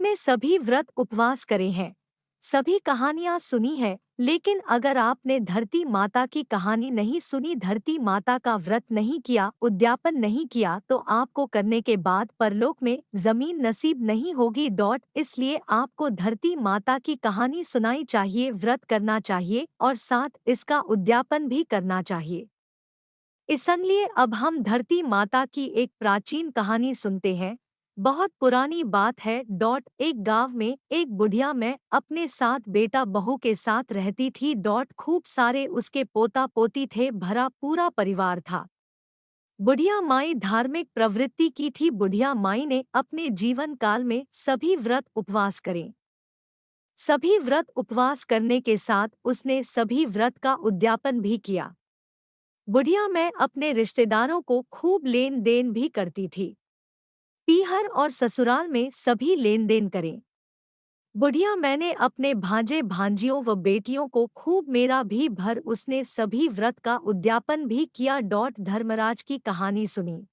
आपने सभी व्रत उपवास करे हैं, सभी कहानियां सुनी है, लेकिन अगर आपने धरती माता की कहानी नहीं सुनी, धरती माता का व्रत नहीं किया, उद्यापन नहीं किया, तो आपको करने के बाद परलोक में जमीन नसीब नहीं होगी। इसलिए आपको धरती माता की कहानी सुनाई चाहिए, व्रत करना चाहिए और साथ इसका उद्यापन भी करना चाहिए। इसलिए अब हम धरती माता की एक प्राचीन कहानी सुनते हैं। बहुत पुरानी बात है। एक गांव में एक बुढ़िया मैं अपने साथ बेटा बहू के साथ रहती थी। खूब सारे उसके पोता पोती थे, भरा पूरा परिवार था। बुढ़िया माई धार्मिक प्रवृत्ति की थी। बुढ़िया माई ने अपने जीवन काल में सभी व्रत उपवास करें। सभी व्रत उपवास करने के साथ उसने सभी व्रत का उद्यापन भी किया। बुढ़िया मैं अपने रिश्तेदारों को खूब लेन देन भी करती थी। पीहर और ससुराल में सभी लेन देन करें। बुढ़िया मैंने अपने भांजे भांजियों व बेटियों को खूब मेरा भी भर, उसने सभी व्रत का उद्यापन भी किया। धर्मराज की कहानी सुनी,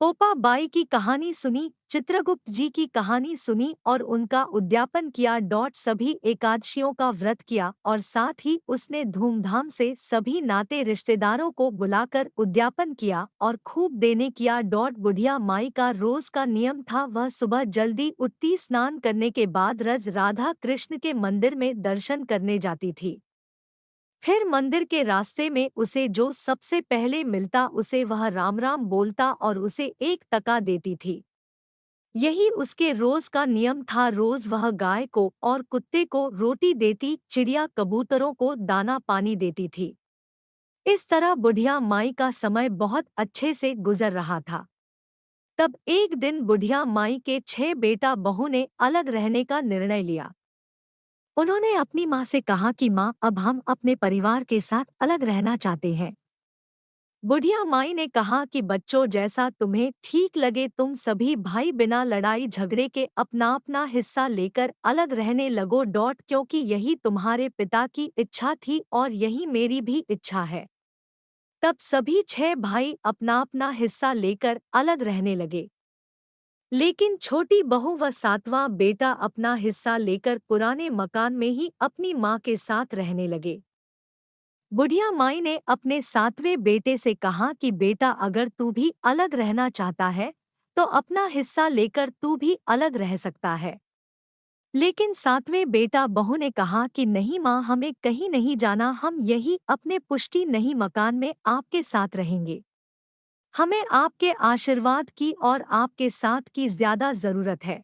पोपा बाई की कहानी सुनी, चित्रगुप्त जी की कहानी सुनी और उनका उद्यापन किया। सभी एकादशियों का व्रत किया और साथ ही उसने धूमधाम से सभी नाते रिश्तेदारों को बुलाकर उद्यापन किया और खूब देने किया। बुढ़िया माई का रोज का नियम था, वह सुबह जल्दी उठती, स्नान करने के बाद रज राधा कृष्ण के मंदिर में दर्शन करने जाती थी। फिर मंदिर के रास्ते में उसे जो सबसे पहले मिलता उसे वह राम राम बोलता और उसे एक टका देती थी। यही उसके रोज का नियम था। रोज वह गाय को और कुत्ते को रोटी देती, चिड़िया कबूतरों को दाना पानी देती थी। इस तरह बुढ़िया माई का समय बहुत अच्छे से गुजर रहा था। तब एक दिन बुढ़िया माई के 6 बेटा बहू ने अलग रहने का निर्णय लिया। उन्होंने अपनी माँ से कहा कि माँ, अब हम अपने परिवार के साथ अलग रहना चाहते हैं। बुढ़िया माई ने कहा कि बच्चों, जैसा तुम्हें ठीक लगे, तुम सभी भाई बिना लड़ाई झगड़े के अपना अपना हिस्सा लेकर अलग रहने लगो। क्योंकि यही तुम्हारे पिता की इच्छा थी और यही मेरी भी इच्छा है। तब सभी 6 भाई अपना अपना हिस्सा लेकर अलग रहने लगे। लेकिन छोटी बहू व 7वां बेटा अपना हिस्सा लेकर पुराने मकान में ही अपनी माँ के साथ रहने लगे। बुढ़िया माई ने अपने 7वें बेटे से कहा कि बेटा, अगर तू भी अलग रहना चाहता है तो अपना हिस्सा लेकर तू भी अलग रह सकता है। लेकिन 7वें बेटा बहू ने कहा कि नहीं माँ, हमें कहीं नहीं जाना, हम यही अपने पुष्टि नहीं मकान में आपके साथ रहेंगे। हमें आपके आशीर्वाद की और आपके साथ की ज्यादा जरूरत है।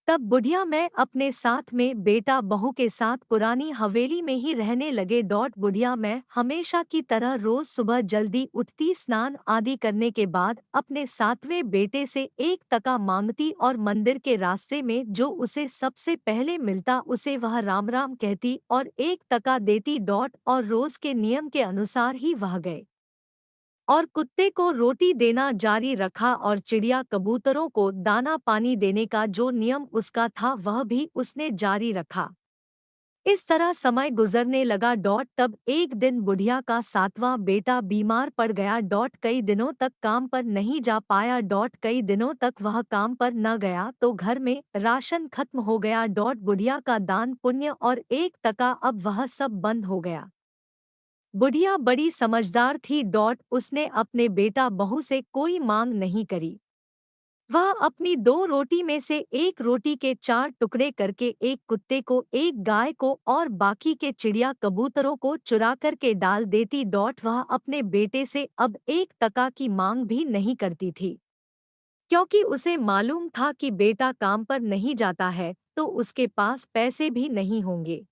तब बुढ़िया मैं अपने साथ में बेटा बहू के साथ पुरानी हवेली में ही रहने लगे। बुढ़िया मैं हमेशा की तरह रोज सुबह जल्दी उठती, स्नान आदि करने के बाद अपने 7वें बेटे से एक टका मांगती और मंदिर के रास्ते में जो उसे सबसे पहले मिलता उसे वह राम राम कहती और एक टका देती। और रोज के नियम के अनुसार ही वह गए और कुत्ते को रोटी देना जारी रखा और चिड़िया कबूतरों को दाना पानी देने का जो नियम उसका था वह भी उसने जारी रखा। इस तरह समय गुजरने लगा। तब एक दिन बुढ़िया का 7वां बेटा बीमार पड़ गया। कई दिनों तक काम पर नहीं जा पाया। कई दिनों तक वह काम पर न गया तो घर में राशन खत्म हो गया। बुढ़िया का दान पुण्य और एक टका, अब वह सब बंद हो गया। बुढ़िया बड़ी समझदार थी। उसने अपने बेटा बहू से कोई मांग नहीं करी। वह अपनी 2 रोटी में से एक रोटी के 4 टुकड़े करके एक कुत्ते को, एक गाय को और बाकी के चिड़िया कबूतरों को चुरा कर के डाल देती। वह अपने बेटे से अब एक टका की मांग भी नहीं करती थी, क्योंकि उसे मालूम था कि बेटा काम पर नहीं जाता है तो उसके पास पैसे भी नहीं होंगे।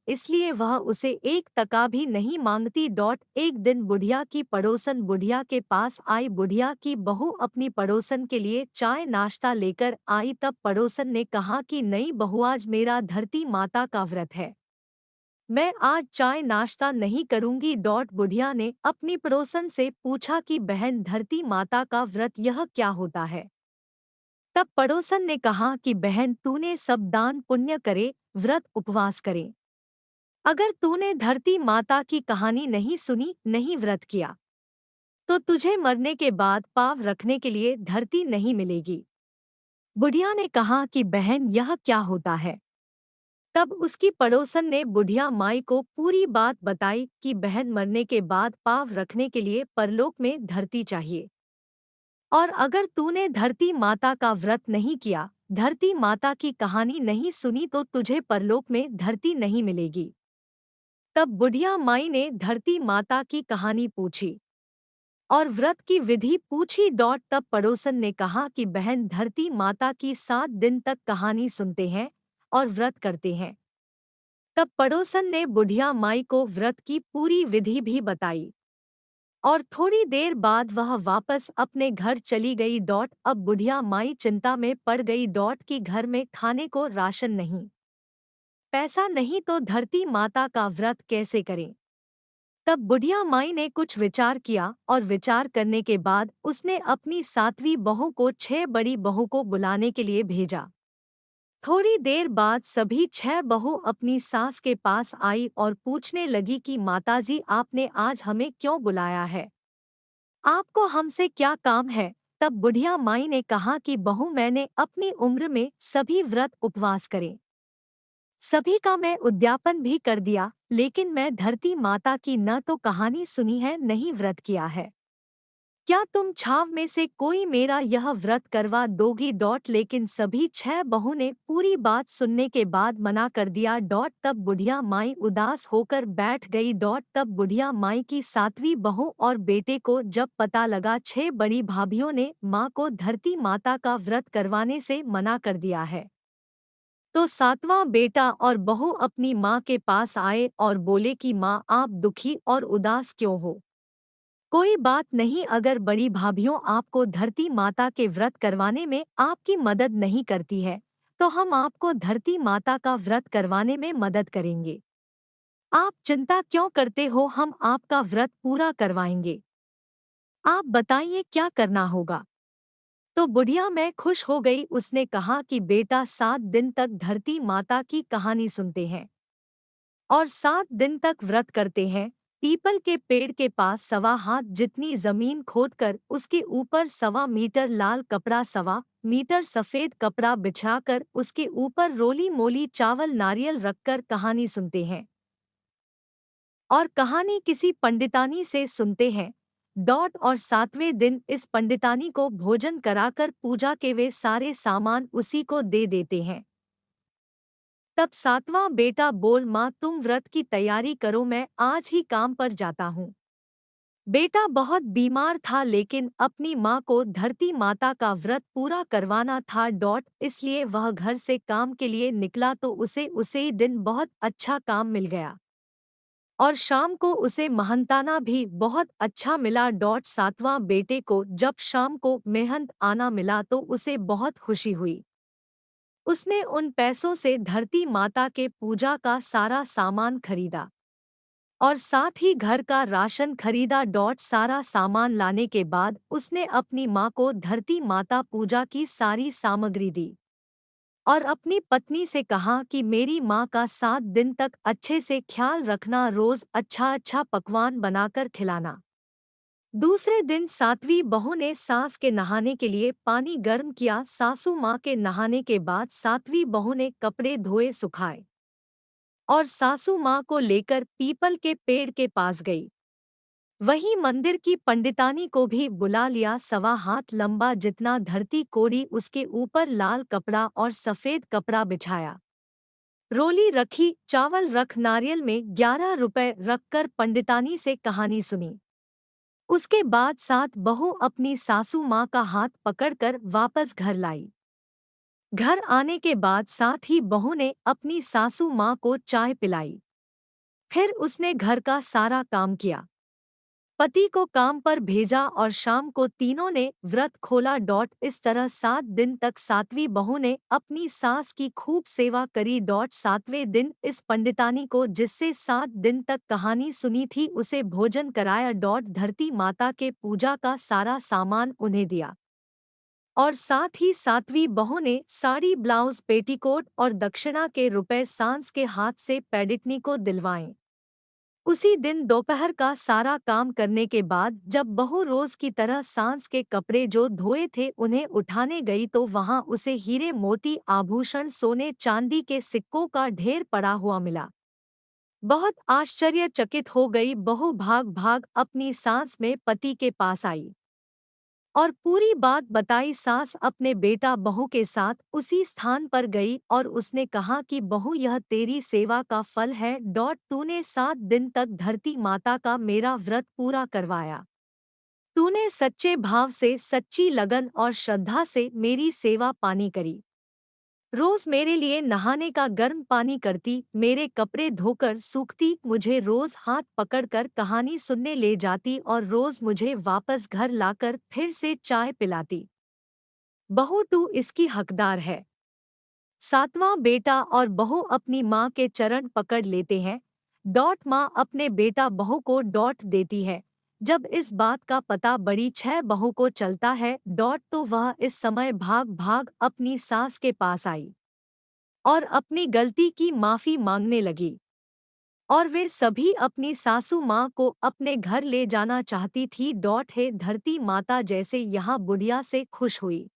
इसलिए वह उसे एक टका भी नहीं मांगती। एक दिन बुढ़िया की पड़ोसन बुढ़िया के पास आई। बुढ़िया की बहू अपनी पड़ोसन के लिए चाय नाश्ता लेकर आई। तब पड़ोसन ने कहा कि नहीं बहू, आज मेरा धरती माता का व्रत है, मैं आज चाय नाश्ता नहीं करूंगी। बुढ़िया ने अपनी पड़ोसन से पूछा कि बहन, धरती माता का व्रत यह क्या होता है? तब पड़ोसन ने कहा कि बहन, तूने सब दान पुण्य करे, व्रत उपवास करे, अगर तूने धरती माता की कहानी नहीं सुनी, नहीं व्रत किया तो तुझे मरने के बाद पाँव रखने के लिए धरती नहीं मिलेगी। बुढ़िया ने कहा कि बहन यह क्या होता है। तब उसकी पड़ोसन ने बुढ़िया माई को पूरी बात बताई कि बहन मरने के बाद पाँव रखने के लिए परलोक में धरती चाहिए। और अगर तूने धरती माता का व्रत नहीं किया, धरती माता की कहानी नहीं सुनी तो तुझे परलोक में धरती नहीं मिलेगी। तब बुढ़िया माई ने धरती माता की कहानी पूछी और व्रत की विधि पूछी। तब पड़ोसन ने कहा कि बहन धरती माता की 7 दिन तक कहानी सुनते हैं और व्रत करते हैं। तब पड़ोसन ने बुढ़िया माई को व्रत की पूरी विधि भी बताई और थोड़ी देर बाद वह वापस अपने घर चली गई। अब बुढ़िया माई चिंता में पड़ गई कि घर में खाने को राशन नहीं, पैसा नहीं तो धरती माता का व्रत कैसे करें। तब बुढ़िया माई ने कुछ विचार किया और विचार करने के बाद उसने अपनी 7वीं बहू को 6 बड़ी बहू को बुलाने के लिए भेजा। थोड़ी देर बाद सभी 6 बहू अपनी सास के पास आई और पूछने लगी कि माताजी आपने आज हमें क्यों बुलाया है, आपको हमसे क्या काम है। तब बुढ़िया माई ने कहा कि बहू मैंने अपनी उम्र में सभी व्रत उपवास करे, सभी का मैं उद्यापन भी कर दिया, लेकिन मैं धरती माता की न तो कहानी सुनी है नहीं व्रत किया है। क्या तुम छाव में से कोई मेरा यह व्रत करवा दोगी। लेकिन सभी 6 बहू ने पूरी बात सुनने के बाद मना कर दिया। तब बुढ़िया माई उदास होकर बैठ गई। तब बुढ़िया माई की 7वीं बहू और बेटे को जब पता लगा 6 बड़ी भाभियों ने माँ को धरती माता का व्रत करवाने से मना कर दिया है, तो 7वां बेटा और बहू अपनी माँ के पास आए और बोले कि माँ आप दुखी और उदास क्यों हो। कोई बात नहीं, अगर बड़ी भाभियों आपको धरती माता के व्रत करवाने में आपकी मदद नहीं करती है तो हम आपको धरती माता का व्रत करवाने में मदद करेंगे। आप चिंता क्यों करते हो, हम आपका व्रत पूरा करवाएंगे। आप बताइए क्या करना होगा। तो बुढ़िया मैं खुश हो गई। उसने कहा कि बेटा 7 दिन तक धरती माता की कहानी सुनते हैं और 7 दिन तक व्रत करते हैं। पीपल के पेड़ के पास 1.25 हाथ जितनी जमीन खोदकर उसके ऊपर 1.25 मीटर लाल कपड़ा 1.25 मीटर सफेद कपड़ा बिछाकर उसके ऊपर रोली मोली चावल नारियल रखकर कहानी सुनते हैं और कहानी किसी पंडितानी से सुनते हैं। और 7वें दिन इस पंडितानी को भोजन कराकर पूजा के वे सारे सामान उसी को दे देते हैं। तब 7वां बेटा बोल माँ तुम व्रत की तैयारी करो, मैं आज ही काम पर जाता हूँ। बेटा बहुत बीमार था लेकिन अपनी माँ को धरती माता का व्रत पूरा करवाना था। इसलिए वह घर से काम के लिए निकला तो उसे ही दिन बहुत अच्छा काम मिल गया और शाम को उसे महंताना भी बहुत अच्छा मिला। 7वां बेटे को जब शाम को मेहनत आना मिला तो उसे बहुत खुशी हुई। उसने उन पैसों से धरती माता के पूजा का सारा सामान खरीदा और साथ ही घर का राशन खरीदा। सारा सामान लाने के बाद उसने अपनी माँ को धरती माता पूजा की सारी सामग्री दी और अपनी पत्नी से कहा कि मेरी माँ का 7 दिन तक अच्छे से ख्याल रखना, रोज अच्छा अच्छा पकवान बनाकर खिलाना। दूसरे दिन 7वीं बहू ने सास के नहाने के लिए पानी गर्म किया। सासू माँ के नहाने के बाद 7वीं बहू ने कपड़े धोए सुखाए और सासू माँ को लेकर पीपल के पेड़ के पास गई। वहीं मंदिर की पंडितानी को भी बुला लिया। 1.25 हाथ लंबा जितना धरती कोड़ी, उसके ऊपर लाल कपड़ा और सफेद कपड़ा बिछाया, रोली रखी, चावल रख, नारियल में 11 रुपए रखकर पंडितानी से कहानी सुनी। उसके बाद 7 बहू अपनी सासू माँ का हाथ पकड़कर वापस घर लाई। घर आने के बाद साथ ही बहू ने अपनी सासू माँ को चाय पिलाई। फिर उसने घर का सारा काम किया, पति को काम पर भेजा और शाम को तीनों ने व्रत खोला। इस तरह 7 दिन तक 7वीं बहू ने अपनी सास की खूब सेवा करी। 7वें दिन इस पंडितानी को जिससे 7 दिन तक कहानी सुनी थी उसे भोजन कराया। धरती माता के पूजा का सारा सामान उन्हें दिया और साथ ही 7वीं बहू ने साड़ी, ब्लाउज, पेटीकोट और दक्षिणा के रुपए सांस के हाथ से पैडिटनी को दिलवाए। उसी दिन दोपहर का सारा काम करने के बाद जब बहू रोज की तरह सांस के कपड़े जो धोए थे उन्हें उठाने गई तो वहां उसे हीरे मोती आभूषण सोने चांदी के सिक्कों का ढेर पड़ा हुआ मिला। बहुत आश्चर्यचकित हो गई बहू भाग भाग अपनी सास में पति के पास आई और पूरी बात बताई। सास अपने बेटा बहू के साथ उसी स्थान पर गई और उसने कहा कि बहू यह तेरी सेवा का फल है। तूने 7 दिन तक धरती माता का मेरा व्रत पूरा करवाया। तूने सच्चे भाव से सच्ची लगन और श्रद्धा से मेरी सेवा पानी करी। रोज मेरे लिए नहाने का गर्म पानी करती, मेरे कपड़े धोकर सूखती, मुझे रोज हाथ पकड़कर कहानी सुनने ले जाती और रोज मुझे वापस घर लाकर फिर से चाय पिलाती। बहू तू इसकी हकदार है। 7वां बेटा और बहू अपनी माँ के चरण पकड़ लेते हैं। माँ अपने बेटा बहू को देती है। जब इस बात का पता बड़ी 6 बहू को चलता है तो वह इस समय भाग भाग अपनी सास के पास आई और अपनी गलती की माफी मांगने लगी। और वे सभी अपनी सासू माँ को अपने घर ले जाना चाहती थी। है धरती माता जैसे यहाँ बुढ़िया से खुश हुई,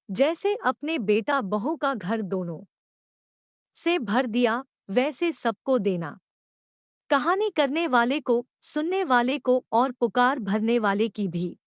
जैसे अपने बेटा बहू का घर दोनों से भर दिया, वैसे सबको देना। कहानी करने वाले को, सुनने वाले को और पुकार भरने वाले की भी।